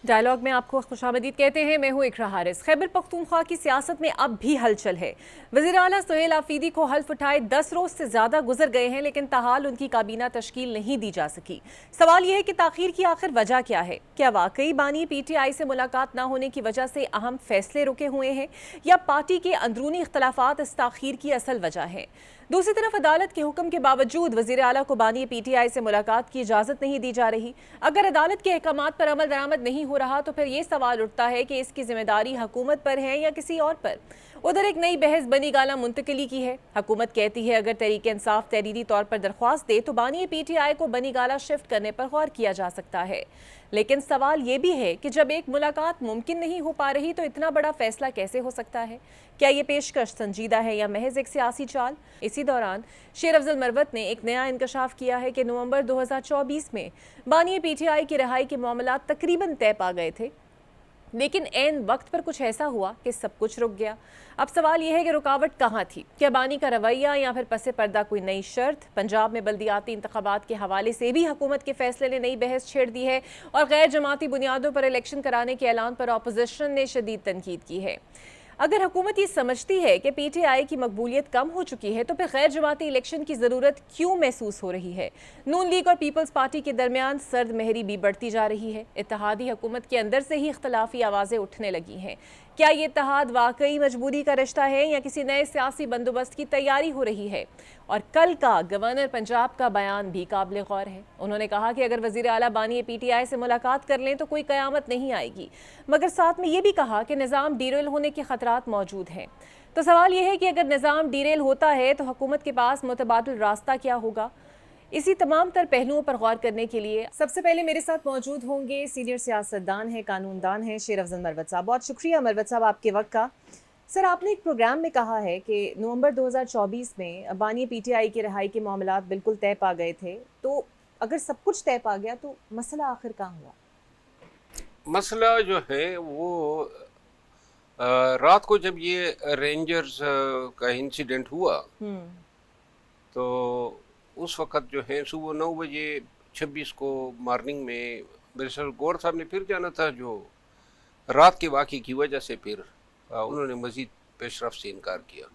Dialogue میں آپ کو خوشامدید کہتے ہیں. میں ہوں اقرا حارث. خیبر پختونخوا کی سیاست میں اب بھی ہلچل ہے. وزیر اعلیٰ سہیل آفریدی کو حلف اٹھائے 10 روز سے زیادہ گزر گئے ہیں لیکن تاحال ان کی کابینہ تشکیل نہیں دی جا سکی. سوال یہ ہے کہ تاخیر کی آخر وجہ کیا ہے؟ کیا واقعی بانی پی ٹی آئی سے ملاقات نہ ہونے کی وجہ سے اہم فیصلے رکے ہوئے ہیں یا پارٹی کے اندرونی اختلافات اس تاخیر کی اصل وجہ ہے؟ دوسری طرف عدالت کے حکم کے باوجود وزیر اعلیٰ کو بانی پی ٹی آئی سے ملاقات کی اجازت نہیں دی جا رہی. اگر عدالت کے احکامات پر عمل درآمد نہیں ہو رہا تو پھر یہ سوال اٹھتا ہے کہ اس کی ذمہ داری حکومت پر ہے یا کسی اور پر. ادھر ایک نئی بحث بنی گالہ منتقلی کی ہے. حکومت کہتی ہے اگر تحریک انصاف تحریری طور پر درخواست دے تو بانی پی ٹی آئی کو بنی گالہ شفٹ کرنے پر غور کیا جا سکتا ہے. لیکن سوال یہ بھی ہے کہ جب ایک ملاقات ممکن نہیں ہو پا رہی تو اتنا بڑا فیصلہ کیسے ہو سکتا ہے؟ کیا یہ پیشکش سنجیدہ ہے یا محض ایک سیاسی چال؟ اسی دوران شیر افضل مروت نے ایک نیا انکشاف کیا ہے کہ نومبر 2024 میں بانی پی ٹی آئی کی رہائی کے معاملات تقریباً طے پا گئے تھے لیکن عین وقت پر کچھ ایسا ہوا کہ سب کچھ رک گیا. اب سوال یہ ہے کہ رکاوٹ کہاں تھی؟ کیا بانی کا رویہ یا پھر پس پردہ کوئی نئی شرط؟ پنجاب میں بلدیاتی انتخابات کے حوالے سے بھی حکومت کے فیصلے نے نئی بحث چھیڑ دی ہے اور غیر جماعتی بنیادوں پر الیکشن کرانے کے اعلان پر اپوزیشن نے شدید تنقید کی ہے. اگر حکومت یہ سمجھتی ہے کہ پی ٹی آئی کی مقبولیت کم ہو چکی ہے تو پھر غیر جماعتی الیکشن کی ضرورت کیوں محسوس ہو رہی ہے؟ نون لیگ اور پیپلز پارٹی کے درمیان سرد مہری بھی بڑھتی جا رہی ہے. اتحادی حکومت کے اندر سے ہی اختلافی آوازیں اٹھنے لگی ہیں. کیا یہ اتحاد واقعی مجبوری کا رشتہ ہے یا کسی نئے سیاسی بندوبست کی تیاری ہو رہی ہے؟ اور کل کا گورنر پنجاب کا بیان بھی قابل غور ہے. انہوں نے کہا کہ اگر وزیر اعلیٰ بانی پی ٹی آئی سے ملاقات کر لیں تو کوئی قیامت نہیں آئے گی، مگر ساتھ میں یہ بھی کہا کہ نظام ڈیریل ہونے کے خطرات موجود ہیں. تو سوال یہ ہے کہ اگر نظام ڈیریل ہوتا ہے تو حکومت کے پاس متبادل راستہ کیا ہوگا؟ اسی تمام تر پہلوؤں پر غور کرنے کے لیے سب سے پہلے میرے ساتھ موجود ہوں گے سینئر سیاستدان ہیں، قانون دان ہیں، شیر افضل مروت صاحب. بہت شکریہ مروت صاحب آپ کے وقت کا. سر، آپ نے ایک پروگرام میں کہا ہے کہ نومبر 2024 میں بانی پی ٹی آئی کی رہائی کے معاملات بالکل طے پا گئے تھے، تو اگر سب کچھ طے پا گیا تو مسئلہ آخر کہاں ہوا؟ مسئلہ جو ہے وہ رات کو جب یہ رینجرز کا انسیڈنٹ ہوا تو اس وقت جو ہے صبح 9 بجے 26 کو مارننگ میں بیرسٹر گور صاحب نے پھر جانا تھا، جو رات کے واقعے کی وجہ سے پھر انہوں نے مزید پیش رفت سے انکار کیا.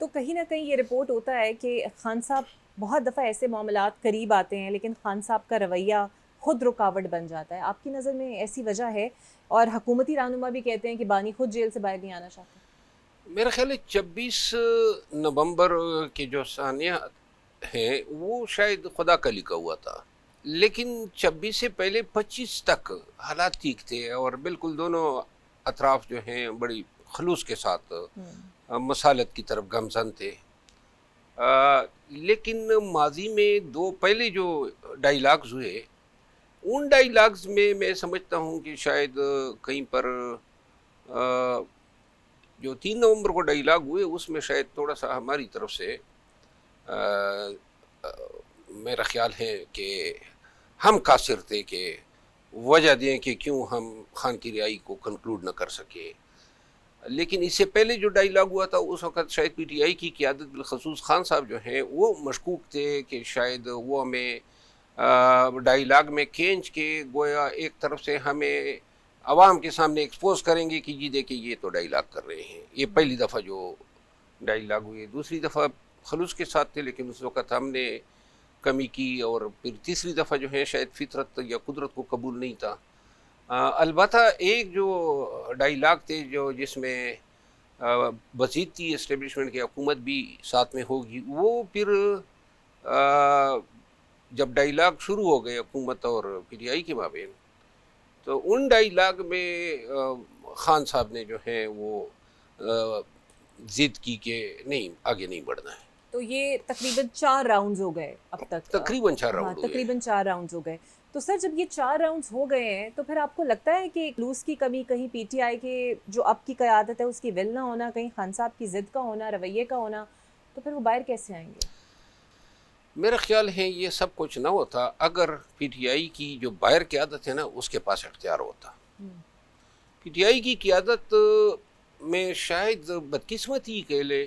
تو کہیں نہ کہیں یہ رپورٹ ہوتا ہے کہ خان صاحب بہت دفعہ ایسے معاملات قریب آتے ہیں لیکن خان صاحب کا رویہ خود رکاوٹ بن جاتا ہے. آپ کی نظر میں ایسی وجہ ہے؟ اور حکومتی رہنما بھی کہتے ہیں کہ بانی خود جیل سے باہر نہیں آنا چاہتے. میرا خیال ہے 26 نومبر کے جو ثانیہ ہیں وہ شاید خدا کا لکھا ہوا تھا، لیکن 26 سے پہلے 25 تک حالات ٹھیک تھے اور بالکل دونوں اطراف جو ہیں بڑی خلوص کے ساتھ مصالحت کی طرف گامزن تھے. لیکن ماضی میں دو پہلے جو ڈائیلاگز ہوئے ان ڈائیلاگز میں سمجھتا ہوں کہ شاید کہیں پر جو 3 نومبر کو ڈائیلاگ ہوئے اس میں شاید تھوڑا سا ہماری طرف سے میرا خیال ہے کہ ہم قاصر تھے کہ وجہ دیں کہ کیوں ہم خان کی رہائی کو کنکلوڈ نہ کر سکے. لیکن اس سے پہلے جو ڈائیلاگ ہوا تھا اس وقت شاید پی ٹی آئی کی قیادت بالخصوص خان صاحب جو ہیں وہ مشکوک تھے کہ شاید وہ ہمیں ڈائیلاگ میں کھینچ کے گویا ایک طرف سے ہمیں عوام کے سامنے ایکسپوز کریں گے کہ جی دیکھیں یہ تو ڈائیلاگ کر رہے ہیں. یہ پہلی دفعہ جو ڈائیلاگ ہوئی. دوسری دفعہ خلوص کے ساتھ تھے لیکن اس وقت ہم نے کمی کی، اور پھر تیسری دفعہ جو ہے شاید فطرت یا قدرت کو قبول نہیں تھا. البتہ ایک جو ڈائیلاگ تھے جو جس میں وزید تھی اسٹیبلشمنٹ کی حکومت بھی ساتھ میں ہوگی، وہ پھر جب ڈائیلاگ شروع ہو گئے حکومت اور پی ٹی آئی کے مابین تو ان ڈائیلاگ میں خان صاحب نے جو ہے وہ ضد کی کہ نہیں آگے نہیں بڑھنا ہے. تو یہ تقریباً 4 راؤنڈز ہو گئے اب تک. تقریباً 4 راؤنڈ ہوئے. تقریباً 4 راؤنڈز ہو گئے. تو سر جب یہ 4 راؤنڈز ہو گئے ہیں تو پھر آپ کو لگتا ہے کہ خلوص کی کمی کہیں پی ٹی آئی کے جو اب کی قیادت ہے اس کی ول نہ ہونا، کہیں خان صاحب کی ضد کا ہونا، رویے کا ہونا، تو پھر وہ باہر کیسے آئیں گے؟ میرا خیال ہے یہ سب کچھ نہ ہوتا اگر پی ٹی آئی کی جو باہر قیادت ہے نا اس کے پاس اختیار ہوتا. پی ٹی آئی کی قیادت میں شاید بدقسمتی کہہ لے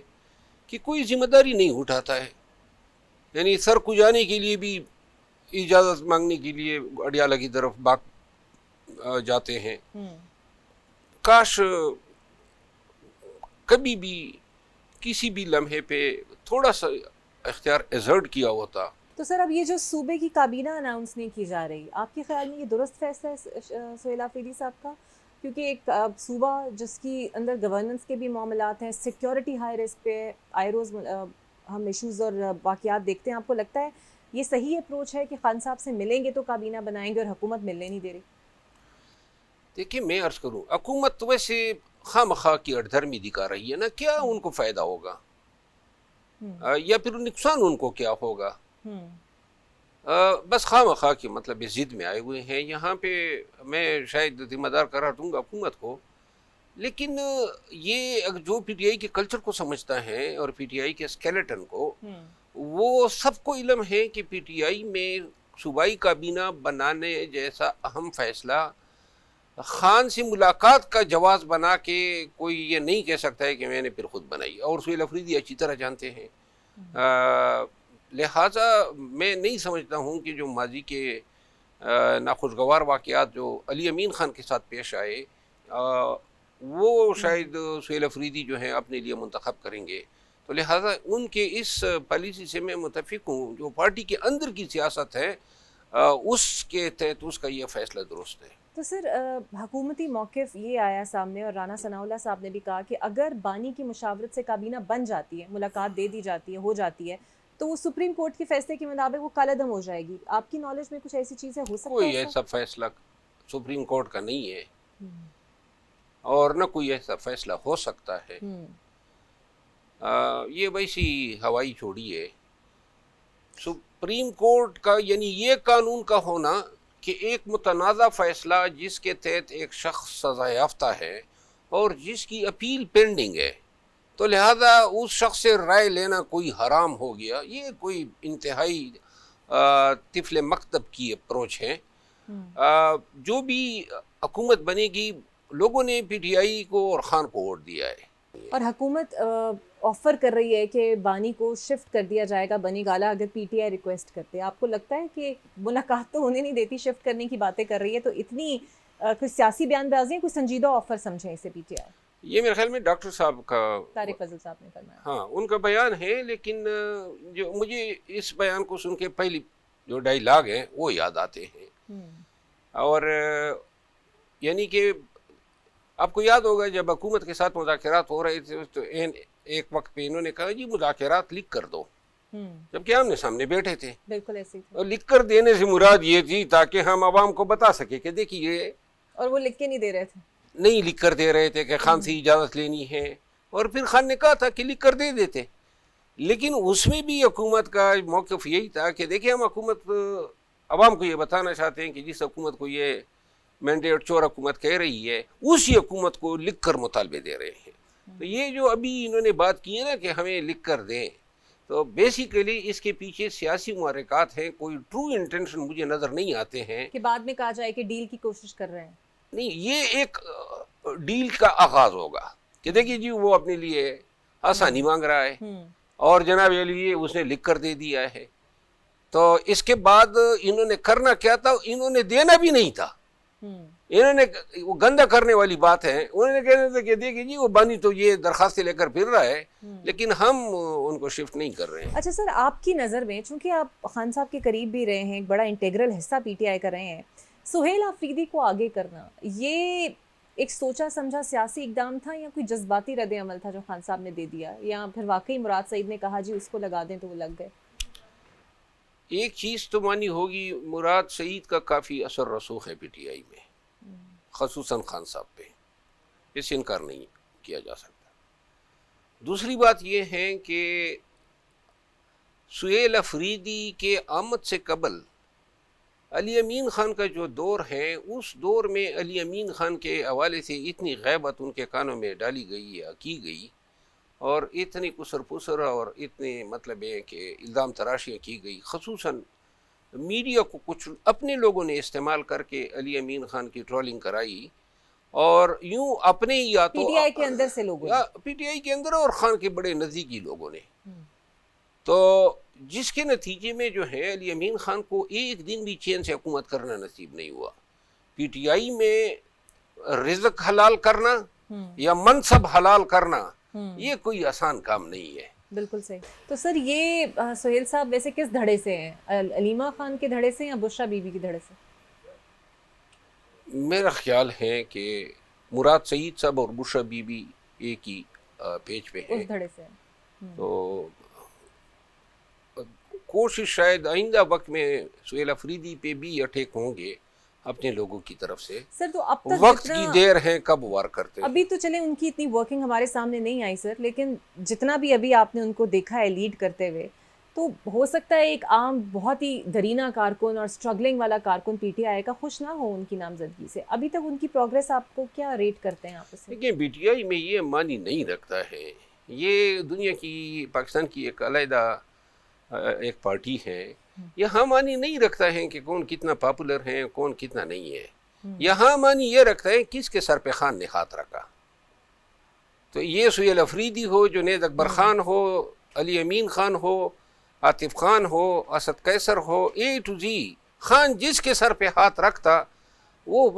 کہ کوئی ذمہ داری نہیں اٹھاتا ہے. یعنی سر کو جانے کے لیے بھی اجازت مانگنے کے لیے اڈیالہ کی طرف جاتے ہیں. کاش کبھی بھی کسی بھی لمحے پہ تھوڑا سا اختیار ایزرٹ کیا ہوتا. تو سر اب یہ جو صوبے کی کابینہ اناؤنس نہیں کی جا رہی، آپ کے خیال میں یہ درست فیصلہ ہے سہیل آفریدی صاحب کا؟ کیونکہ ایک صوبہ جس کی اندر گورننس کے بھی معاملات ہیں، سیکیورٹی ہائی رسک پہ آئے روز ہم ایشوز اور واقعات دیکھتے ہیں، آپ کو لگتا ہے یہ صحیح اپروچ ہے کہ خان صاحب سے ملیں گے تو کابینہ بنائیں گے اور حکومت ملنے نہیں دے رہی؟ دیکھیے میں عرض کروں، حکومت تو ویسے خواہ مخواہ کی اڑدھرمی دکھا رہی ہے نا. کیا ان کو فائدہ ہوگا یا پھر نقصان ان کو کیا ہوگا؟ بس خواہ مخواہ کی مطلب ضد میں آئے ہوئے ہیں. یہاں پہ میں شاید ذمہ دار قرار دوں گا حکومت کو، لیکن یہ جو پی ٹی آئی کے کلچر کو سمجھتا ہے اور پی ٹی آئی کے اسکیلیٹن کو، وہ سب کو علم ہے کہ پی ٹی آئی میں صوبائی کابینہ بنانے جیسا اہم فیصلہ خان سے ملاقات کا جواز بنا کے کوئی یہ نہیں کہہ سکتا ہے کہ میں نے پھر خود بنائی. اور سہیل آفریدی اچھی طرح جانتے ہیں. لہٰذا میں نہیں سمجھتا ہوں کہ جو ماضی کے ناخوشگوار واقعات جو علی امین خان کے ساتھ پیش آئے وہ شاید سہیل آفریدی جو ہیں اپنے لیے منتخب کریں گے. تو لہٰذا ان کے اس پالیسی سے میں متفق ہوں. جو پارٹی کے اندر کی سیاست ہے اس کے تحت اس کا یہ فیصلہ درست ہے. تو سر حکومتی موقف یہ آیا سامنے اور رانا ثناء اللہ صاحب نے بھی کہا کہ اگر بانی کی مشاورت سے کابینہ بن جاتی ہے، ملاقات دے دی جاتی ہے، ہو جاتی ہے، تو وہ سپریم کورٹ کے فیصلے کے مطابق وہ کالعدم ہو جائے گی. آپ کی نالج میں کچھ ایسی چیزیں ہو سکتا ہے؟ کوئی ایسا فیصلہ سپریم کورٹ کا نہیں ہے اور نہ کوئی ایسا فیصلہ ہو سکتا ہے. یہ ویسی ہوائی چھوڑی ہے. سپریم کورٹ کا یعنی یہ قانون کا ہونا کہ ایک متنازع فیصلہ جس کے تحت ایک شخص سزا یافتہ ہے اور جس کی اپیل پینڈنگ ہے، تو لہذا اس شخص سے رائے لینا کوئی حرام ہو گیا. یہ کوئی انتہائی طفل مکتب کی اپروچ ہے. جو بھی حکومت بنے گی، لوگوں نے پی ٹی آئی کو اور خان کو ووٹ دیا ہے. اور حکومت آفر کر رہی ہے کہ بانی کو شفٹ کر دیا جائے گا بنی گالا اگر پی ٹی آئی ریکویسٹ کرتے. آپ کو لگتا ہے کہ ملاقات تو ہونے نہیں دیتی، شفٹ کرنے کی باتیں کر رہی ہے، تو اتنی کوئی سیاسی بیان بازی ہے، کوئی سنجیدہ آفر سمجھیں اسے پی ٹی آئی؟ یہ میرے خیال میں ڈاکٹر صاحب کا، طارق فضل صاحب نے فرمایا، ہاں ان کا بیان ہے. لیکن جو مجھے اس بیان کو سن کے پہلی جو ڈائیلاگ ہیں وہ یاد آتے ہیں. اور یعنی کہ آپ کو یاد ہوگا جب حکومت کے ساتھ مذاکرات ہو رہے تھے تو ایک وقت پہ انہوں نے کہا جی مذاکرات لکھ کر دو، جبکہ آمنے سامنے بیٹھے تھے. بالکل ایسے ہی. اور لکھ کر دینے سے مراد یہ تھی تاکہ ہم عوام کو بتا سکے کہ دیکھیے، اور وہ لکھ کے نہیں دے رہے تھے، نہیں لکھ کر دے رہے تھے کہ خان سے اجازت لینی ہے. اور پھر خان نے کہا تھا کہ لکھ کر دے دیتے. لیکن اس میں بھی حکومت کا موقف یہی تھا کہ دیکھیں ہم حکومت عوام کو یہ بتانا چاہتے ہیں کہ جس حکومت کو یہ مینڈیٹ چور حکومت کہہ رہی ہے اسی حکومت کو لکھ کر مطالبے دے رہے ہیں. تو یہ جو ابھی انہوں نے بات کی ہے نا کہ ہمیں لکھ کر دیں، تو بیسیکلی اس کے پیچھے سیاسی محرکات ہیں. کوئی ٹرو انٹینشن مجھے نظر نہیں آتے ہیں کہ بعد میں کہا جائے کہ ڈیل کی کوشش کر رہے ہیں. نہیں، یہ ایک ڈیل کا آغاز ہوگا کہ دیکھیے جی وہ اپنے لیے آسانی مانگ رہا ہے اور جناب علی اس نے لکھ کر دے دیا ہے. تو اس کے بعد انہوں نے کرنا کیا تھا؟ انہوں نے دینا بھی نہیں تھا. انہوں نے وہ گندہ کرنے والی بات ہے. انہوں نے کہنا تھا کہ دیکھیے جی وہ بانی تو یہ درخواستیں لے کر پھر رہا ہے لیکن ہم ان کو شفٹ نہیں کر رہے ہیں. اچھا سر، آپ کی نظر میں چونکہ آپ خان صاحب کے قریب بھی رہے ہیں، ایک بڑا انٹیگرل حصہ پی ٹی آئی کا رہے ہیں، سہیل آفریدی کو آگے کرنا یہ ایک سوچا سمجھا سیاسی اقدام تھا یا کوئی جذباتی رد عمل تھا جو خان صاحب نے دے دیا، یا پھر واقعی مراد سعید نے کہا جی اس کو لگا دیں تو وہ لگ گئے؟ ایک چیز تو مانی ہوگی، مراد سعید کا کافی اثر رسوخ ہے پی ٹی آئی میں، خصوصاً خان صاحب پہ، اس سے انکار نہیں کیا جا سکتا. دوسری بات یہ ہے کہ سہیل آفریدی کے آمد سے قبل علی امین خان کا جو دور ہے، اس دور میں علی امین خان کے حوالے سے اتنی غیبت ان کے کانوں میں ڈالی گئی یا کی گئی، اور اتنی کسر پسر اور اتنے مطلب ہے کہ الزام تراشیاں کی گئی، خصوصاً میڈیا کو کچھ اپنے لوگوں نے استعمال کر کے علی امین خان کی ٹرولنگ کرائی، اور یوں اپنے یا تو پی ٹی آئی کے اندر سے لوگوں نے، پی ٹی آئی کے اندر اور خان کے بڑے نزدیکی لوگوں نے، تو جس کے نتیجے میں جو ہے علی امین خان کو ایک دن بھی چین سے حکومت کرنا نصیب نہیں ہوا. پی ٹی آئی میں رزق حلال کرنا یا منصب حلال کرنا یہ کوئی آسان کام نہیں ہے. بالکل صحیح. تو سر یہ سہیل صاحب ویسے کس دھڑے سے ہیں؟ علیمہ خان کے دھڑے سے یا بشریٰ بی بی کے دھڑے سے؟ میرا خیال ہے کہ مراد سعید صاحب اور بشریٰ بی بی ایک ہی پیج پہ ہیں. اس دھڑے سے. تو کوشش شاید آئندہ وقت میں سہیل افریدی پہ بھی اٹیک ہوں گے اپنے لوگوں کی طرف سے. سر تو اب تک وقت کی دیر ہے کب وار کرتے ہیں. ابھی تو چلیں ان کی اتنی ورکنگ ہمارے سامنے نہیں آئی سر، لیکن جتنا بھی ابھی آپ نے ان کو دیکھا ہے لیڈ کرتے ہوئے، تو ہو سکتا ہے ایک عام بہت ہی درینہ کارکن اور سٹرگلنگ والا کارکن پی ٹی آئی کا خوش نہ ہو ان کی نامزدگی سے. ابھی تک ان کی پروگریس آپ کو کیا ریٹ کرتے ہیں آپ اسے؟ دیکھیں بی ٹی آئی میں یہ معنی نہیں رکھتا ہے، یہ دنیا کی پاکستان کی ایک علیحدہ ایک پارٹی ہے. یہاں معنی نہیں رکھتا ہے کہ کون کتنا پاپولر ہے کون کتنا نہیں ہے. یہاں معنی یہ رکھتا ہے کس کے سر پہ خان نے ہاتھ رکھا. تو یہ سہیل افریدی ہو، جنید اکبر خان ہو، علی امین خان ہو، عاطف خان ہو، اسد قیصر ہو، اے ٹو زی خان جس کے سر پہ ہاتھ رکھتا وہ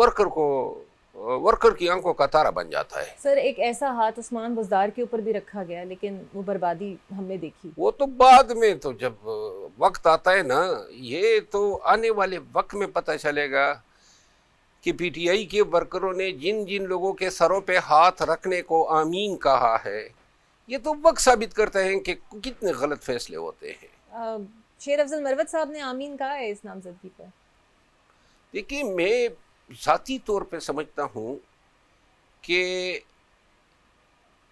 ورکر کی آنکھوں کا تارا بن جاتا ہے. سر ایک ایسا ہاتھ عثمان بزدار کے اوپر بھی رکھا گیا لیکن وہ بربادی ہم نے دیکھی. وہ تو بعد میں، تو جب وقت آتا ہے نا، یہ تو آنے والے وقت میں پتہ چلے گا کہ پی ٹی آئی کے ورکروں نے جن جن لوگوں کے سروں پہ ہاتھ رکھنے کو آمین کہا ہے، یہ تو وقت ثابت کرتا ہے کہ کتنے غلط فیصلے ہوتے ہیں. شیر افضل مروت صاحب نے آمین کہا ہے اس نامزدگی پر. دیکھیے میں ذاتی طور پہ سمجھتا ہوں کہ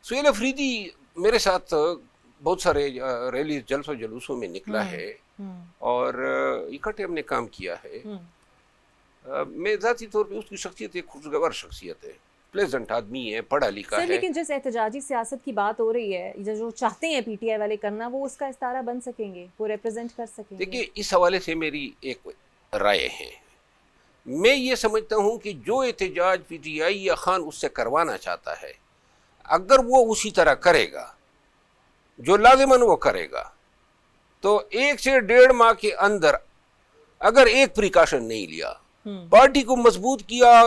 سہیل افریدی میرے ساتھ بہت سارے ریلی جلسوں جلوسوں میں نکلا ہے اور اکٹھے ہم نے کام کیا ہے. میں ذاتی طور پہ اس کی شخصیت ایک خوشگوار شخصیت ہے، پلیزنٹ آدمی ہے، پڑھا لکھا ہے. لیکن جس احتجاجی سیاست کی بات ہو رہی ہے، جو چاہتے ہیں پی ٹی آئی والے کرنا، وہ اس کا استارہ بن سکیں گے، وہ ریپرزینٹ کر سکیں گے؟ دیکھیے اس حوالے سے میری ایک رائے ہے. میں یہ سمجھتا ہوں کہ جو احتجاج پی ٹی آئی یا خان اس سے کروانا چاہتا ہے، اگر وہ اسی طرح کرے گا جو لازماً وہ کرے گا، تو 1 سے 1.5 ماہ کے اندر اگر ایک پریکاشن نہیں لیا، پارٹی کو مضبوط کیا،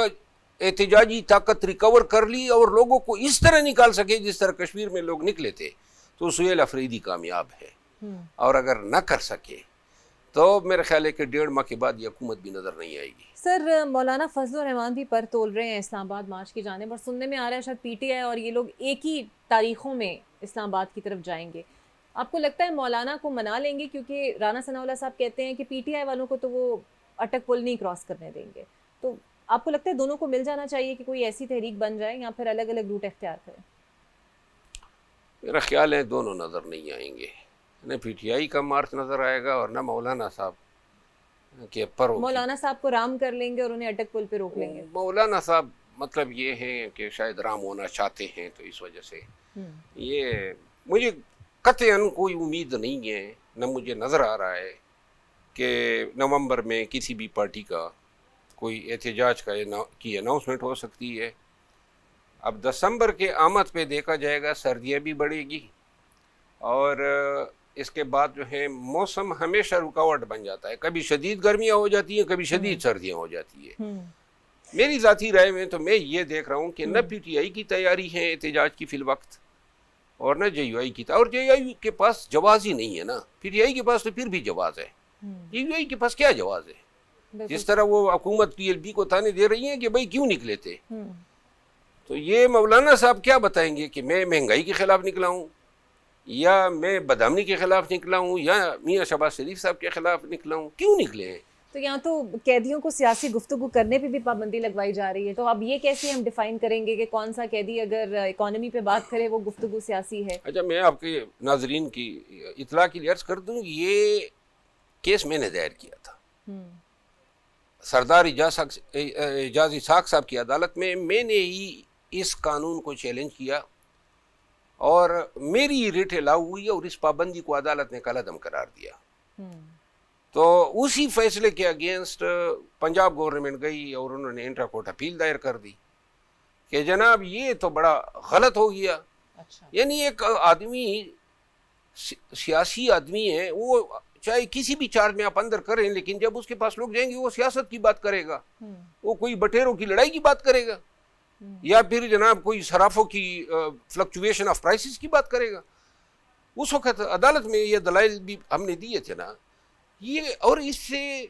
احتجاجی طاقت ریکور کر لی اور لوگوں کو اس طرح نکال سکے جس طرح کشمیر میں لوگ نکلے تھے، تو سہیل افریدی کامیاب ہے. اور اگر نہ کر سکے تو میرے خیال ہے کہ 1.5 ماہ کے بعد یہ حکومت بھی نظر نہیں آئے گی. سر مولانا فضل الرحمان بھی پر تول رہے ہیں اسلام آباد مارچ کی جانب، اور سننے میں آ رہا ہے شاید پی ٹی آئی اور یہ لوگ ایک ہی تاریخوں میں اسلام آباد کی طرف جائیں گے. آپ کو لگتا ہے مولانا کو منا لیں گے؟ کیونکہ رانا ثناء اللہ صاحب کہتے ہیں کہ پی ٹی آئی والوں کو تو وہ اٹک پل نہیں کراس کرنے دیں گے. تو آپ کو لگتا ہے دونوں کو مل جانا چاہیے کہ کوئی ایسی تحریک بن جائے یا پھر الگ الگ روٹ اختیار کریں؟ میرا خیال ہے دونوں نظر نہیں آئیں گے. نہ پی ٹی آئی کا مارچ نظر آئے گا اور نہ مولانا صاحب کے پر. مولانا صاحب کو رام کر لیں گے اور انہیں اٹک پل پہ روک لیں گے. مولانا صاحب مطلب یہ ہے کہ شاید رام ہونا چاہتے ہیں، تو اس وجہ سے یہ مجھے قطعاً کوئی امید نہیں ہے، نہ مجھے نظر آ رہا ہے کہ نومبر میں کسی بھی پارٹی کا کوئی احتجاج کی اناؤنسمنٹ ہو سکتی ہے. اب دسمبر کے آمد پہ دیکھا جائے گا، سردیاں بھی بڑھے گی اور اس کے بعد جو ہے موسم ہمیشہ رکاوٹ بن جاتا ہے. کبھی شدید گرمیاں ہو جاتی ہیں، کبھی شدید سردیاں ہو جاتی ہیں. میری ذاتی رائے میں تو میں یہ دیکھ رہا ہوں کہ نہ پی ٹی آئی کی تیاری ہے احتجاج کی فی الوقت اور نہ جے یو آئی کی. اور جے یو آئی کے پاس جواز ہی نہیں ہے نا. پی ٹی آئی کے پاس تو پھر بھی جواز ہے، جے یو آئی کے پاس کیا جواز ہے؟ جس طرح وہ حکومت پی ایل پی کو تانے دے رہی ہیں کہ بھائی کیوں نکلے تھے، تو یہ مولانا صاحب کیا بتائیں گے کہ میں مہنگائی کے خلاف نکلا ہوں، یا میں بدامنی کے خلاف نکلا ہوں، یا میاں شہباز شریف صاحب کے خلاف نکلا ہوں؟ کیوں نکلے ہیں؟ تو یہاں تو قیدیوں کو سیاسی گفتگو کرنے پہ بھی پابندی لگوائی جا رہی ہے. تو اب یہ کیسے ہم ڈیفائن کریں گے کہ کون سا قیدی اگر اکانومی پہ بات کرے وہ گفتگو سیاسی ہے؟ اچھا میں آپ کے ناظرین کی اطلاع کے لیے عرض کر دوں، یہ کیس میں نے دائر کیا تھا سردار اعجاز اسحاق صاحب کی عدالت میں. میں نے ہی اس قانون کو چیلنج کیا اور میری ریٹ لاؤ ہوئی اور اس پابندی کو عدالت نے کالعدم قرار دیا. تو اسی فیصلے کے اگینسٹ پنجاب گورنمنٹ گئی اور انہوں نے انٹرا کورٹ اپیل دائر کر دی کہ جناب یہ تو بڑا غلط ہو گیا. یعنی ایک آدمی سیاسی آدمی ہے، وہ چاہے کسی بھی چارج میں آپ اندر کریں، لیکن جب اس کے پاس لوگ جائیں گے وہ سیاست کی بات کرے گا، وہ کوئی بٹیروں کی لڑائی کی بات کرے گا، یا پھر جناب کوئی صرافوں کی فلکچویشن آف پرائسز کی بات کرے گا. اس وقت عدالت میں یہ دلائل بھی ہم نے دیے تھے نا یہ. اور اس سے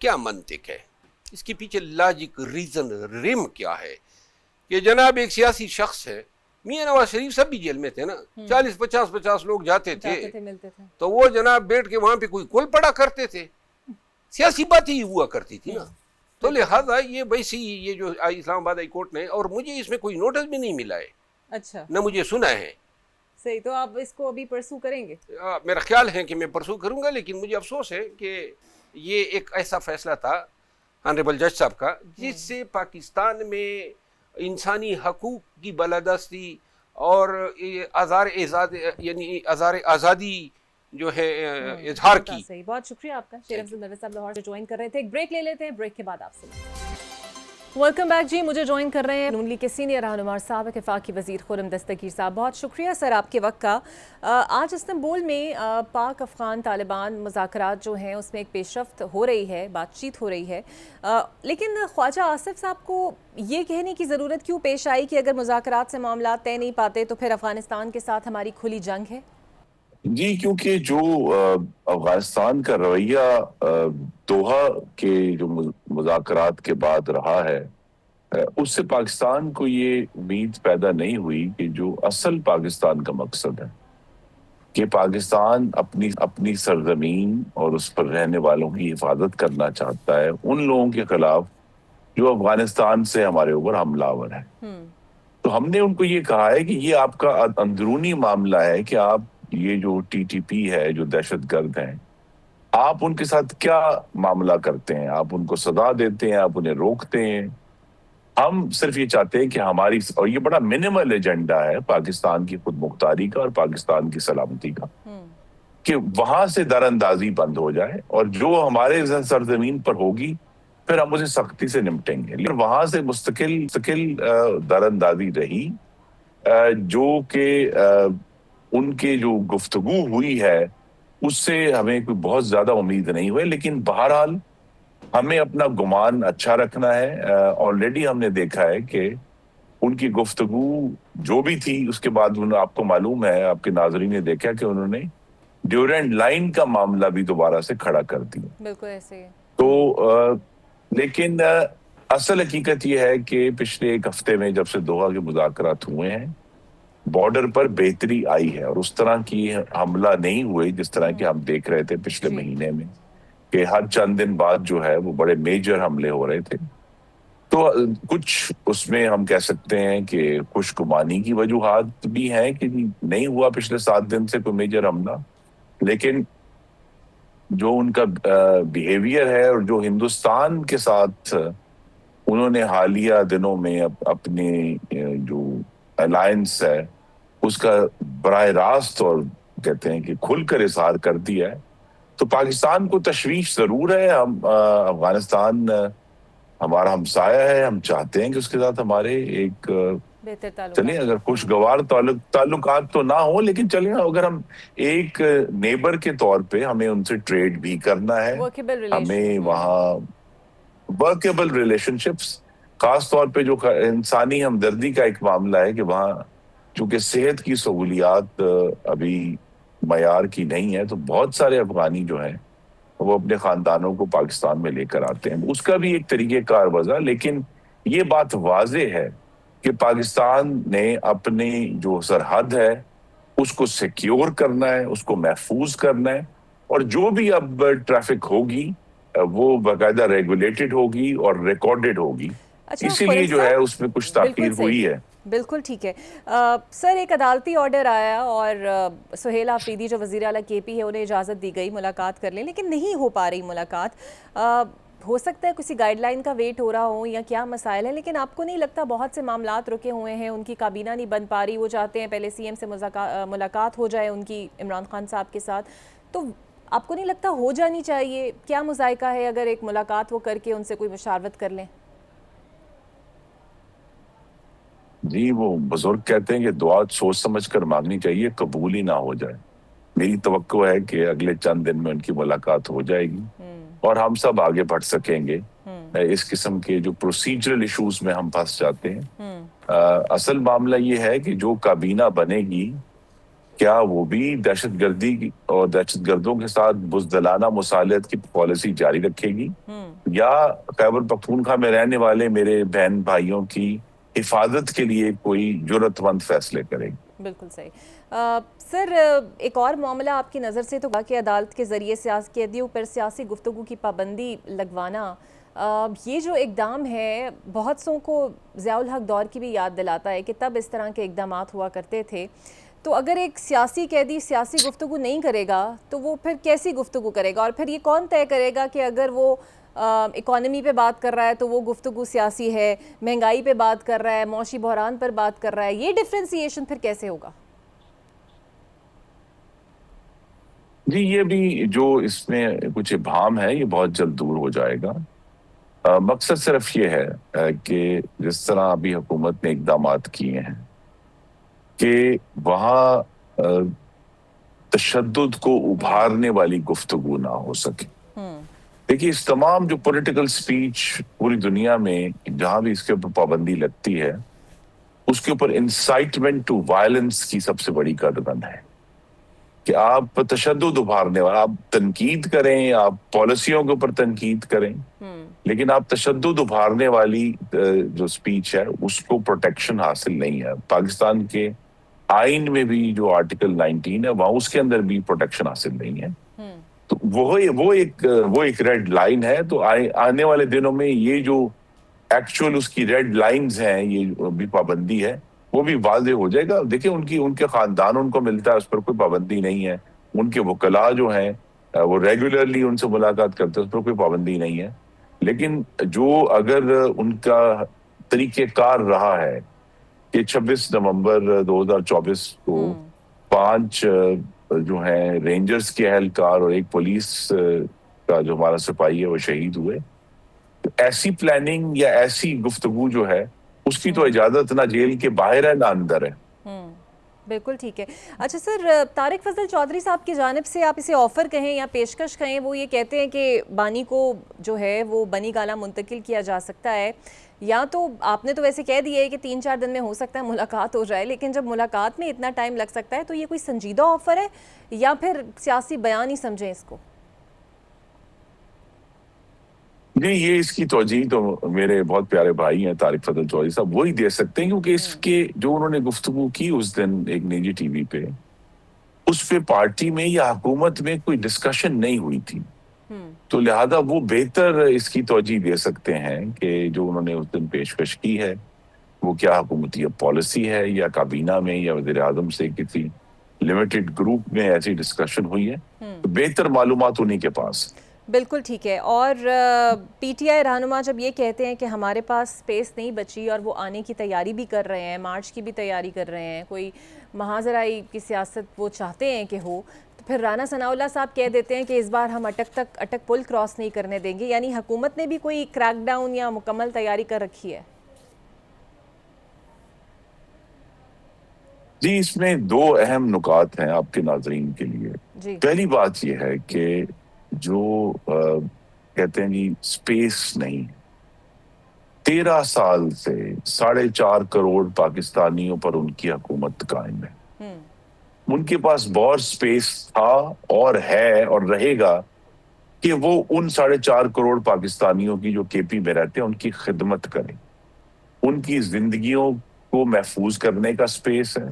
کیا منطق ہے، اس کے پیچھے لاجک ریزن رم کیا ہے کہ جناب ایک سیاسی شخص ہے، میاں نواز شریف سب بھی جیل میں تھے نا، 40-50 لوگ جاتے تھے ملتے تھے تو وہ جناب بیٹھ کے وہاں پہ کوئی کل پڑا کرتے تھے، سیاسی بات ہی ہوا کرتی تھی نا. تو لہٰذا یہ ویسی یہ جو اسلام آباد ہائی کورٹ نے، اور مجھے اس میں کوئی نوٹس بھی نہیں ملا ہے، اچھا نہ مجھے سنا ہے. صحیح، تو آپ اس کو ابھی پرسو کریں گے؟ میرا خیال ہے کہ میں پرسو کروں گا، لیکن مجھے افسوس ہے کہ یہ ایک ایسا فیصلہ تھا آنریبل جج صاحب کا جس سے پاکستان میں انسانی حقوق کی بالادستی اور آزار آزادی جو ہے اظہار کی. صحیح، بہت شکریہ آپ کا. شیر افضل مروی صاحب لاہور سے جوائن کر رہے تھے. ایک بریک لے لیتے ہیں، بریک کے بعد آپ سے ویلکم بیک. جی مجھے جوائن کر رہے ہیں نون لیگ کے سینئر رہنما سابق وفاقی وزیر خرم دستگیر صاحب. بہت شکریہ سر آپ کے وقت کا. آج استنبول میں پاک افغان طالبان مذاکرات جو ہیں اس میں ایک پیش رفت ہو رہی ہے، بات چیت ہو رہی ہے، لیکن خواجہ آصف صاحب کو یہ کہنے کی ضرورت کیوں پیش آئی کہ اگر مذاکرات سے معاملات طے نہیں پاتے تو پھر افغانستان کے ساتھ ہماری کھلی جنگ ہے؟ جی کیونکہ جو افغانستان کا رویہ دوحہ کے جو مذاکرات کے بعد رہا ہے، اس سے پاکستان کو یہ امید پیدا نہیں ہوئی کہ جو اصل پاکستان کا مقصد ہے کہ پاکستان اپنی سرزمین اور اس پر رہنے والوں کی حفاظت کرنا چاہتا ہے ان لوگوں کے خلاف جو افغانستان سے ہمارے اوپر حملہ آور ہے. تو ہم نے ان کو یہ کہا ہے کہ یہ آپ کا اندرونی معاملہ ہے کہ آپ یہ جو ٹی ٹی پی ہے، جو دہشت گرد ہیں، آپ ان کے ساتھ کیا معاملہ کرتے ہیں؟ آپ ان کو سزا دیتے ہیں، آپ انہیں روکتے ہیں. ہم صرف یہ چاہتے ہیں کہ ہماری، اور یہ بڑا منیمل ایجنڈا ہے پاکستان کی خود مختاری کا اور پاکستان کی سلامتی کا، کہ وہاں سے در اندازی بند ہو جائے اور جو ہمارے سرزمین پر ہوگی پھر ہم اسے سختی سے نمٹیں گے. لیکن وہاں سے مستقل در اندازی رہی جو کہ ان کے جو گفتگو ہوئی ہے اس سے ہمیں کوئی بہت زیادہ امید نہیں ہوئی. لیکن بہرحال ہمیں اپنا گمان اچھا رکھنا ہے. آلریڈی ہم نے دیکھا ہے کہ ان کی گفتگو جو بھی تھی اس کے بعد آپ کو معلوم ہے، آپ کے ناظرین نے دیکھا کہ انہوں نے ڈیورینڈ لائن کا معاملہ بھی دوبارہ سے کھڑا کر دیا. بالکل ایسے ہی. تو لیکن اصل حقیقت یہ ہے کہ پچھلے ایک ہفتے میں جب سے دوحہ کے مذاکرات ہوئے ہیں، بارڈر پر بہتری آئی ہے اور اس طرح کی حملہ نہیں ہوئے جس طرح کہ ہم دیکھ رہے تھے پچھلے مہینے میں، کہ ہر چند دن بعد جو ہے وہ بڑے میجر حملے ہو رہے تھے. تو کچھ اس میں ہم کہہ سکتے ہیں کہ خوش گمانی کی وجوہات بھی ہیں کہ نہیں ہوا پچھلے 7 دن سے کوئی میجر حملہ، لیکن جو ان کا بیہیویئر ہے اور جو ہندوستان کے ساتھ انہوں نے حالیہ دنوں میں اپنے جو الائنس ہے اس کا براہ راست اور کہتے ہیں کہ کھل کر اظہار کر دیا ہے، تو پاکستان کو تشویش ضرور ہے. ہم افغانستان ہمارا ہمسایہ ہے، ہم چاہتے ہیں کہ اس کے ساتھ ہمارے ایک بہتر تعلقات، چلیں اگر خوشگوار تعلقات تو نہ ہو، لیکن چلیں اگر ہم ایک نیبر کے طور پہ ہمیں ان سے ٹریڈ بھی کرنا ہے، ہمیں وہاں ورکیبل ریلیشن شپس، خاص طور پہ جو انسانی ہمدردی کا ایک معاملہ ہے کہ وہاں چونکہ صحت کی سہولیات ابھی معیار کی نہیں ہے، تو بہت سارے افغانی جو ہیں وہ اپنے خاندانوں کو پاکستان میں لے کر آتے ہیں. اس کا بھی ایک طریقہ کار وضع، لیکن یہ بات واضح ہے کہ پاکستان نے اپنی جو سرحد ہے اس کو سیکیور کرنا ہے، اس کو محفوظ کرنا ہے، اور جو بھی اب ٹریفک ہوگی وہ باقاعدہ ریگولیٹڈ ہوگی اور ریکارڈڈ ہوگی. اسی لیے جو ہے اس میں کچھ تاخیر ہوئی ہے. بالکل ٹھیک ہے سر. ایک عدالتی آرڈر آیا اور سہیل آفریدی جو وزیر اعلیٰ کے پی ہے انہیں اجازت دی گئی ملاقات کر لیں، لیکن نہیں ہو پا رہی ملاقات. ہو سکتا ہے کسی گائیڈ لائن کا ویٹ ہو رہا ہو یا کیا مسائل ہے، لیکن آپ کو نہیں لگتا بہت سے معاملات رکے ہوئے ہیں، ان کی کابینہ نہیں بن پا رہی، وہ چاہتے ہیں پہلے سی ایم سے ملاقات ہو جائے ان کی عمران خان صاحب کے ساتھ، تو آپ کو نہیں لگتا ہو جانی چاہیے؟ کیا مذائقہ ہے اگر ایک ملاقات وہ کر کے ان سے کوئی مشاورت کر لیں؟ جی وہ بزرگ کہتے ہیں کہ دعا سوچ سمجھ کر مانگنی چاہیے، قبول ہی نہ ہو جائے. میری توقع ہے کہ اگلے چند دن میں ان کی ملاقات ہو جائے گی اور ہم سب آگے بڑھ سکیں گے. اس قسم کے جو پروسیجرل ایشوز میں ہم پھنس جاتے ہیں. اصل معاملہ یہ ہے کہ جو کابینہ بنے گی کیا وہ بھی دہشت گردی اور دہشت گردوں کے ساتھ بزدلانہ مصالحت کی پالیسی جاری رکھے گی یا خیبر پختونخوا میں رہنے والے میرے بہن بھائیوں کی حفاظت کے لیے کوئی جرأت مند فیصلے کرے گی. بالکل صحیح. سر ایک اور معاملہ آپ کی نظر سے تو کہ عدالت کے ذریعے سیاسی قیدیوں پر سیاسی گفتگو کی پابندی لگوانا، یہ جو اقدام ہے بہت سوں کو ضیاء الحق دور کی بھی یاد دلاتا ہے کہ تب اس طرح کے اقدامات ہوا کرتے تھے. تو اگر ایک سیاسی قیدی سیاسی گفتگو نہیں کرے گا تو وہ پھر کیسی گفتگو کرے گا؟ اور پھر یہ کون طے کرے گا کہ اگر وہ اکانومی پہ بات کر رہا ہے تو وہ گفتگو سیاسی ہے، مہنگائی پہ بات کر رہا ہے، معاشی بحران پر بات کر رہا ہے؟ یہ ڈفرینسیشن پھر کیسے ہوگا؟ جی یہ بھی جو اس میں کچھ ابہام ہے یہ بہت جلد دور ہو جائے گا. مقصد صرف یہ ہے کہ جس طرح ابھی حکومت نے اقدامات کیے ہیں کہ وہاں تشدد کو ابھارنے والی گفتگو نہ ہو سکے. دیکھیے اس تمام جو پولیٹیکل سپیچ پوری دنیا میں جہاں بھی اس کے اوپر پابندی لگتی ہے اس کے اوپر انسائٹمنٹ ٹو وائلنس کی سب سے بڑی قدغن ہے کہ آپ تشدد ابھارنے والا، آپ تنقید کریں، آپ پالیسیوں کے اوپر تنقید کریں، لیکن آپ تشدد ابھارنے والی جو سپیچ ہے اس کو پروٹیکشن حاصل نہیں ہے. پاکستان کے آئین میں بھی جو آرٹیکل 19 ہے وہاں اس کے اندر بھی پروٹیکشن حاصل نہیں ہے. تو وہ ایک ریڈ لائن ہے. تو آنے والے دنوں میں یہ جو ایکچوئل اس کی ریڈ لائنز ہیں یہ بھی پابندی ہے وہ بھی واضح ہو جائے گا. دیکھیں ان کے خاندان ان کو ملتا ہے اس پر کوئی پابندی نہیں ہے. ان کے وکلاء جو ہیں وہ ریگولرلی ان سے ملاقات کرتے ہیں اس پر کوئی پابندی نہیں ہے. لیکن جو اگر ان کا طریقہ کار رہا ہے کہ 26 نومبر 2024 کو 5 جو ہیں رینجرز کے اہلکار اور ایک پولیس کا جو ہمارا سپاہی ہے وہ شہید ہوئے، ایسی پلاننگ یا ایسی گفتگو جو ہے اس کی تو اجازت نہ جیل کے باہر ہے نہ اندر ہے. بالکل ٹھیک ہے. اچھا سر، طارق فضل چودھری صاحب کی جانب سے آپ اسے آفر کہیں یا پیشکش کہیں، وہ یہ کہتے ہیں کہ بانی کو جو ہے وہ بنی گالہ منتقل کیا جا سکتا ہے، یا تو آپ نے تو ویسے کہہ دیا ہے کہ 3-4 دن میں ہو سکتا ہے ملاقات ہو جائے، لیکن جب ملاقات میں اتنا ٹائم لگ سکتا ہے تو یہ کوئی سنجیدہ آفر ہے یا پھر سیاسی بیان ہی سمجھیں اس کو؟ نہیں، یہ اس کی توجیہ تو میرے بہت پیارے بھائی ہیں طارق فضل چودھری صاحب وہی دے سکتے ہیں، کیونکہ اس کے جو انہوں نے گفتگو کی اس دن ایک نجی ٹی وی پہ، اس پہ پارٹی میں یا حکومت میں کوئی ڈسکشن نہیں ہوئی تھی. تو لہذا وہ بہتر اس کی توجیہ دے سکتے ہیں کہ جو انہوں نے اس دن پیشکش کی ہے وہ کیا حکومتی پالیسی ہے یا کابینہ میں یا وزیر اعظم سے کسی لمیٹڈ گروپ میں ایسی ڈسکشن ہوئی ہے. تو بہتر معلومات انہیں کے پاس. بالکل ٹھیک ہے. اور پی ٹی آئی رہنما جب یہ کہتے ہیں کہ ہمارے پاس سپیس نہیں بچی اور وہ آنے کی تیاری بھی کر رہے ہیں، مارچ کی بھی تیاری کر رہے ہیں، کوئی مہاجرائی کی سیاست وہ چاہتے ہیں کہ ہو، تو پھر رانا ثناء اللہ صاحب کہہ دیتے ہیں کہ اس بار ہم اٹک پل کراس نہیں کرنے دیں گے. یعنی حکومت نے بھی کوئی کریک ڈاؤن یا مکمل تیاری کر رکھی ہے؟ جی اس میں 2 اہم نکات ہیں آپ کے ناظرین کے لیے. پہلی بات یہ ہے کہ جو کہتے ہیں جی سپیس نہیں، 13 سال سے 4.5 کروڑ پاکستانیوں پر ان کی حکومت قائم ہے. ان کے پاس بہت سپیس تھا اور ہے اور رہے گا کہ وہ ان 4.5 کروڑ پاکستانیوں کی جو کے پی میں رہتے ہیں ان کی خدمت کریں. ان کی زندگیوں کو محفوظ کرنے کا سپیس ہے،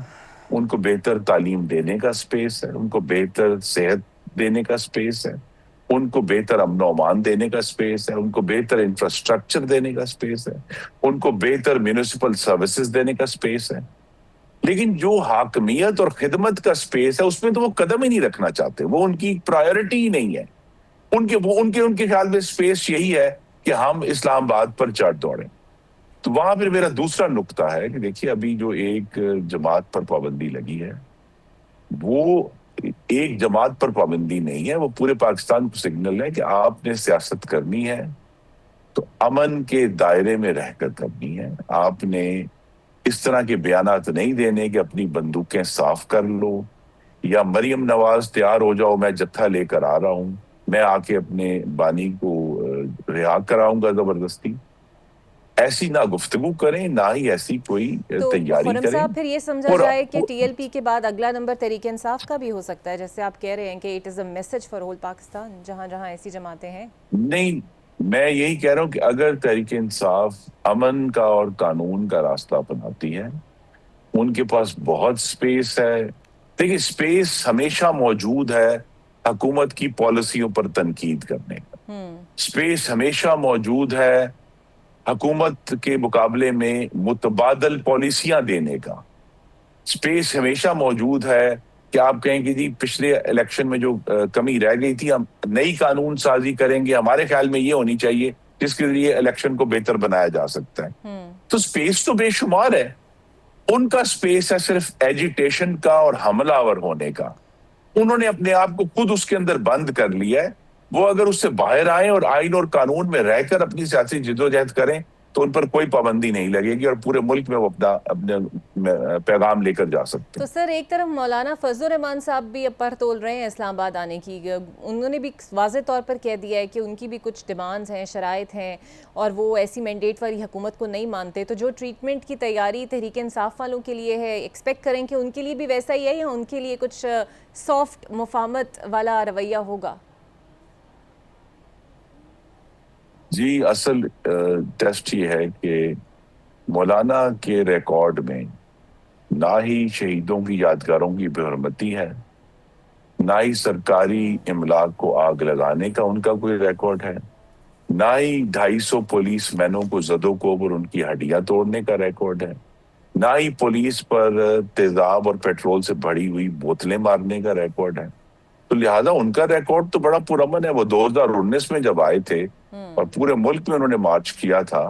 ان کو بہتر تعلیم دینے کا سپیس ہے، ان کو بہتر صحت دینے کا سپیس ہے، ان کو بہتر امن و امان دینے کا سپیس ہے، ان کو بہتر انفراسٹرکچر دینے کا سپیس ہے، ان کو بہتر میونسپل سروسز دینے کا سپیس ہے. لیکن جو حاکمیت اور خدمت کا سپیس ہے اس میں تو وہ قدم ہی نہیں رکھنا چاہتے. وہ ان کی پرائیورٹی ہی نہیں ہے. ان کے خیال میں سپیس یہی ہے کہ ہم اسلام آباد پر چڑھ دوڑیں. تو وہاں پھر میرا دوسرا نقطہ ہے کہ دیکھیے ابھی جو ایک جماعت پر پابندی لگی ہے وہ ایک جماعت پر پابندی نہیں ہے، وہ پورے پاکستان کو سگنل ہے کہ آپ نے سیاست کرنی ہے تو امن کے دائرے میں رہ کر کرنی ہے. آپ نے اس طرح کے بیانات نہیں دینے کہ اپنی بندوقیں صاف کر لو یا مریم نواز تیار ہو جاؤ میں جتھا لے کر آ رہا ہوں, میں آ کے اپنے بانی کو رہا کراؤں گا زبردستی. ایسی نہ گفتگو کریں, نہ ہی ایسی کوئی تو تیاری خرم کریں. صاحب پھر یہ سمجھا اور جائے کہ ٹی ایل پی کے بعد اگلا نمبر تحریک انصاف کا بھی ہو سکتا ہے, جیسے آپ کہہ رہے ہیں کہ it is a message for whole Pakistan, جہاں جہاں ایسی جماعتیں ہیں. نہیں, میں یہی کہہ رہا ہوں کہ اگر تحریک انصاف امن کا اور قانون کا راستہ اپناتی ہے, ان کے پاس بہت سپیس ہے. دیکھیں, سپیس ہمیشہ موجود ہے حکومت کی پالیسیوں پر تنقید کرنے کا. سپیس ہمیشہ موجود ہے حکومت کے مقابلے میں متبادل پالیسیاں دینے کا. سپیس ہمیشہ موجود ہے کہ آپ کہیں کہ جی پچھلے الیکشن میں جو کمی رہ گئی تھی ہم نئی قانون سازی کریں گے, ہمارے خیال میں یہ ہونی چاہیے جس کے ذریعے الیکشن کو بہتر بنایا جا سکتا ہے. تو سپیس تو بے شمار ہے. ان کا سپیس ہے صرف ایجیٹیشن کا اور حملہ آور ہونے کا. انہوں نے اپنے آپ کو خود اس کے اندر بند کر لیا ہے. وہ اگر اس سے باہر آئیں اور آئین اور قانون میں رہ کر اپنی سیاسی جدوجہد کریں تو ان پر کوئی پابندی نہیں لگے گی, اور پورے ملک میں وہ اپنا پیغام لے کر جا سکتے تو ہیں. سر ایک طرف مولانا فضل الرحمان صاحب بھی اب پر تول رہے ہیں اسلام آباد آنے کی. انہوں نے بھی واضح طور پر کہہ دیا ہے کہ ان کی بھی کچھ ڈیمانڈز ہیں, شرائط ہیں, اور وہ ایسی مینڈیٹ والی حکومت کو نہیں مانتے. تو جو ٹریٹمنٹ کی تیاری تحریک انصاف والوں کے لیے ہے, ایکسپیکٹ کریں کہ ان کے لیے بھی ویسا ہی ہے, یا ان کے لیے کچھ سافٹ مفاہمت والا رویہ ہوگا؟ جی, اصل ٹیسٹ یہ ہے کہ مولانا کے ریکارڈ میں نہ ہی شہیدوں کی یادگاروں کی بے حرمتی ہے, نہ ہی سرکاری املاک کو آگ لگانے کا ان کا کوئی ریکارڈ ہے, نہ ہی 250 پولیس مینوں کو زدوں کو اور ان کی ہڈیاں توڑنے کا ریکارڈ ہے, نہ ہی پولیس پر تیزاب اور پیٹرول سے بھری ہوئی بوتلیں مارنے کا ریکارڈ ہے. تو لہٰذا ان کا ریکارڈ تو بڑا پرامن ہے. وہ 2019 میں جب آئے تھے اور پورے ملک میں انہوں نے مارچ کیا تھا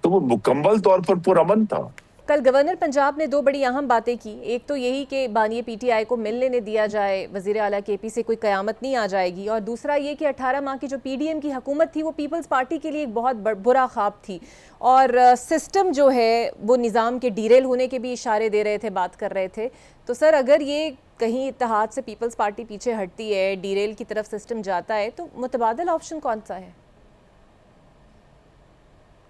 تو وہ مکمل طور پر پرامن تھا. کل گورنر پنجاب نے دو بڑی اہم باتیں کی. ایک تو یہی کہ بانی پی ٹی آئی کو مل لینے دیا جائے, وزیر اعلیٰ کے پی سے کوئی قیامت نہیں آ جائے گی. اور دوسرا یہ کہ 18 ماہ کی جو پی ڈی ایم کی حکومت تھی وہ پیپلز پارٹی کے لیے ایک بہت برا خواب تھی, اور سسٹم جو ہے وہ نظام کے ڈیریل ہونے کے بھی اشارے دے رہے تھے, بات کر رہے تھے. تو سر اگر یہ کہیں اتحاد سے پیپلز پارٹی پیچھے ہٹتی ہے, ڈیریل کی طرف سسٹم جاتا ہے, تو متبادل آپشن کون سا ہے؟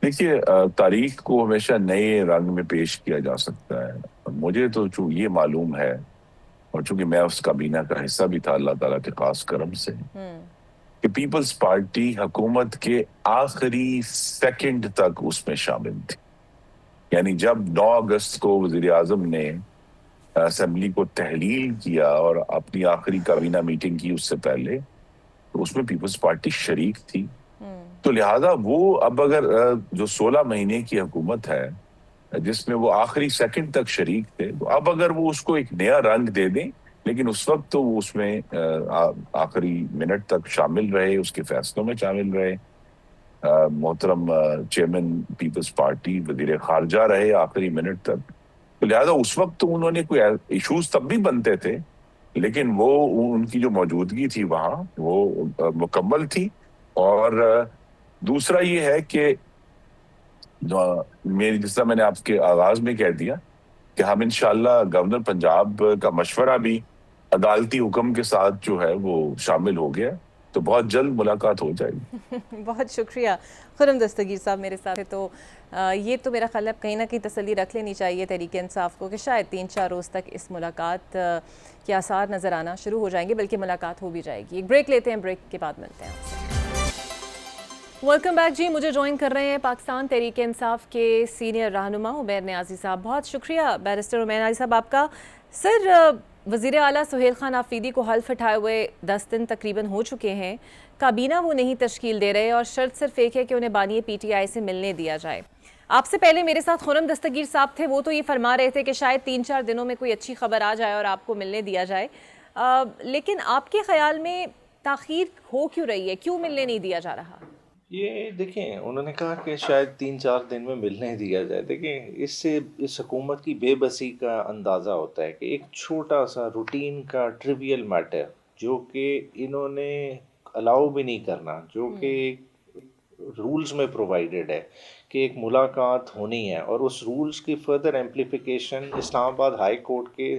دیکھیے, تاریخ کو ہمیشہ نئے رنگ میں پیش کیا جا سکتا ہے. مجھے تو یہ معلوم ہے, اور چونکہ میں اس کابینہ کا حصہ بھی تھا اللہ تعالیٰ کے خاص کرم سے, کہ پیپلز پارٹی حکومت کے آخری سیکنڈ تک اس میں شامل تھی. یعنی جب 9 اگست کو وزیر اعظم نے اسمبلی کو تحلیل کیا اور اپنی آخری کابینہ میٹنگ کی اس سے پہلے, تو اس میں پیپلز پارٹی شریک تھی. تو لہٰذا وہ اب اگر جو 16 مہینے کی حکومت ہے جس میں وہ آخری سیکنڈ تک شریک تھے, تو اب اگر وہ اس کو ایک نیا رنگ دے دیں, لیکن اس وقت تو وہ اس میں آخری منٹ تک شامل رہے, اس کے فیصلوں میں شامل رہے. محترم چیئرمین پیپلز پارٹی وزیر خارجہ رہے آخری منٹ تک. تو لہٰذا اس وقت تو انہوں نے کوئی ایشوز تب بھی بنتے تھے, لیکن وہ ان کی جو موجودگی تھی وہاں وہ مکمل تھی. اور دوسرا یہ ہے کہ میری جس طرح میں نے آپ کے آغاز میں کہہ دیا کہ ہم انشاءاللہ گورنر پنجاب کا مشورہ بھی عدالتی حکم کے ساتھ جو ہے وہ شامل ہو گیا, تو بہت جلد ملاقات ہو جائے گی. بہت شکریہ خرم دستگیر صاحب میرے ساتھ. تو یہ تو میرا خیال ہے کہیں نہ کہیں تسلی رکھ لینی چاہیے تحریک انصاف کو کہ شاید 3-4 روز تک اس ملاقات کے آثار نظر آنا شروع ہو جائیں گے, بلکہ ملاقات ہو بھی جائے گی. ایک بریک لیتے ہیں, بریک کے بعد ملتے ہیں آپ سے. ویلکم بیک جی. مجھے جوائن کر رہے ہیں پاکستان تحریک انصاف کے سینئر رہنما عمیر نیازی صاحب. بہت شکریہ بیرسٹر عمیر نیازی صاحب آپ کا. سر, وزیر اعلیٰ سہیل خان آفریدی کو حلف اٹھائے ہوئے 10 دن تقریباً ہو چکے ہیں. کابینہ وہ نہیں تشکیل دے رہے, اور شرط صرف ایک ہے کہ انہیں بانی پی ٹی آئی سے ملنے دیا جائے. آپ سے پہلے میرے ساتھ خرم دستگیر صاحب تھے, وہ تو یہ فرما رہے تھے کہ شاید 3-4 دنوں میں کوئی اچھی خبر آ جائے اور آپ کو ملنے دیا جائے. لیکن آپ کے خیال میں تاخیر ہو کیوں رہی ہے, کیوں ملنے نہیں دیا جا رہا؟ یہ دیکھیں, انہوں نے کہا کہ شاید 3-4 دن میں ملنے دیا جائے. دیکھیں, اس سے اس حکومت کی بے بسی کا اندازہ ہوتا ہے کہ ایک چھوٹا سا روٹین کا ٹریویل میٹر جو کہ انہوں نے الاؤ بھی نہیں کرنا, جو کہ رولز میں پرووائڈڈ ہے کہ ایک ملاقات ہونی ہے, اور اس رولز کی فردر ایمپلیفیکیشن اسلام آباد ہائی کورٹ کے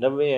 90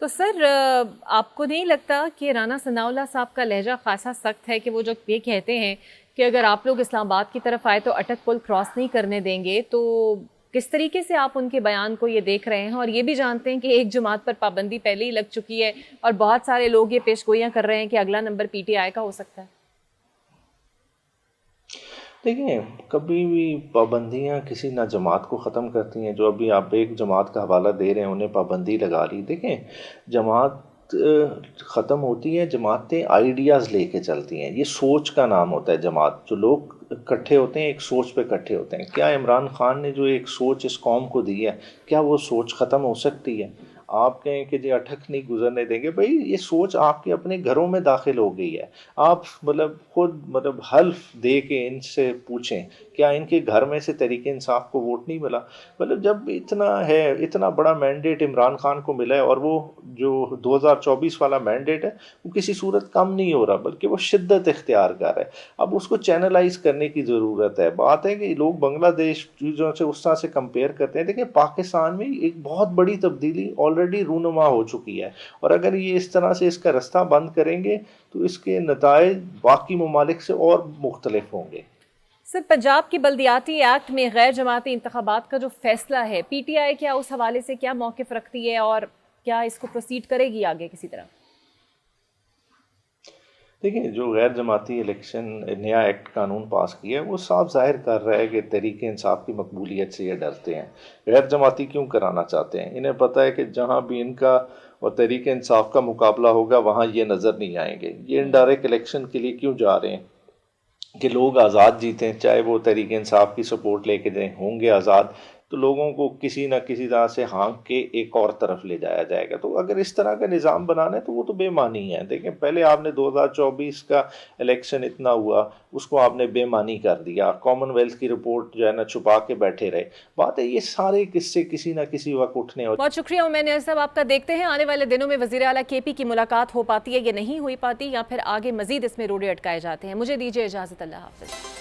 تو سر آپ کو نہیں لگتا کہ رانا ثناءاللہ صاحب کا لہجہ خاصا سخت ہے کہ وہ جو یہ کہتے ہیں کہ اگر آپ لوگ اسلام آباد کی طرف آئے تو اٹک پل کراس نہیں کرنے دیں گے، تو کس طریقے سے آپ ان کے بیان کو یہ دیکھ رہے ہیں اور یہ بھی جانتے ہیں کہ ایک جماعت پر پابندی پہلے ہی لگ چکی ہے اور بہت سارے لوگ یہ پیش گوئیاں کر رہے ہیں کہ اگلا نمبر پی ٹی آئی کا ہو سکتا ہے؟ دیکھیں، کبھی بھی پابندیاں کسی نہ جماعت کو ختم کرتی ہیں. جو ابھی آپ ایک جماعت کا حوالہ دے رہے ہیں، انہیں پابندی لگا لی. دیکھیں، جماعت ختم ہوتی ہے، جماعتیں آئیڈیاز لے کے چلتی ہیں. یہ سوچ کا نام ہوتا ہے جماعت. جو لوگ اکٹھے ہوتے ہیں ایک سوچ پہ اکٹھے ہوتے ہیں. کیا عمران خان نے جو ایک سوچ اس قوم کو دی ہے، کیا وہ سوچ ختم ہو سکتی ہے؟ آپ کہیں کہ جی اٹھک نہیں گزرنے دیں گے، بھائی یہ سوچ آپ کے اپنے گھروں میں داخل ہو گئی ہے. آپ خود حلف دے کے ان سے پوچھیں، کیا ان کے گھر میں سے تحریک انصاف کو ووٹ نہیں ملا؟ جب اتنا بڑا مینڈیٹ عمران خان کو ملا ہے، اور وہ جو 2024 والا مینڈیٹ ہے وہ کسی صورت کم نہیں ہو رہا، بلکہ وہ شدت اختیار کر ہے. اب اس کو چینلائز کرنے کی ضرورت ہے. بات ہے کہ لوگ بنگلہ دیش چیزوں سے اس طرح سے کمپیئر کرتے ہیں. دیکھیں، پاکستان میں ایک بہت بڑی تبدیلی آلریڈی رونما ہو چکی ہے، اور اگر یہ اس طرح سے اس کا رستہ بند کریں گے تو اس کے نتائج باقی ممالک سے اور مختلف ہوں گے. سر، پنجاب کی بلدیاتی ایکٹ میں غیر جماعتی انتخابات کا جو فیصلہ ہے، پی ٹی آئی کیا اس حوالے سے کیا موقف رکھتی ہے اور کیا اس کو پروسیڈ کرے گی آگے کسی طرح؟ دیکھیں، جو غیر جماعتی الیکشن نیا ایکٹ قانون پاس کیا ہے، وہ صاف ظاہر کر رہا ہے کہ تحریک انصاف کی مقبولیت سے یہ ڈرتے ہیں. غیر جماعتی کیوں کرانا چاہتے ہیں؟ انہیں پتہ ہے کہ جہاں بھی ان کا اور تحریک انصاف کا مقابلہ ہوگا وہاں یہ نظر نہیں آئیں گے. یہ انڈائریکٹ الیکشن کے لیے کیوں جا رہے ہیں کہ لوگ آزاد جیتیں، چاہے وہ تحریک انصاف کی سپورٹ لے کے دیں، ہوں گے آزاد تو لوگوں کو کسی نہ کسی طرح سے ہانک کے ایک اور طرف لے جایا جائے گا. تو اگر اس طرح کا نظام بنانا ہے تو وہ تو بے معنی ہے. دیکھیں، پہلے آپ نے 2024 کا الیکشن اتنا ہوا، اس کو آپ نے بے معنی کر دیا. کامن ویلتھ کی رپورٹ جو ہے نا چھپا کے بیٹھے رہے. بات ہے یہ سارے قصے کسی نہ کسی وقت اٹھنے. بہت شکریہ عمیر صاحب آپ کا. دیکھتے ہیں آنے والے دنوں میں وزیر اعلیٰ کے پی کی ملاقات ہو پاتی ہے یا نہیں ہو پاتی، یا پھر آگے مزید اس میں روڑے اٹکائے جاتے ہیں. مجھے دیجیے اجازت، اللہ حافظ.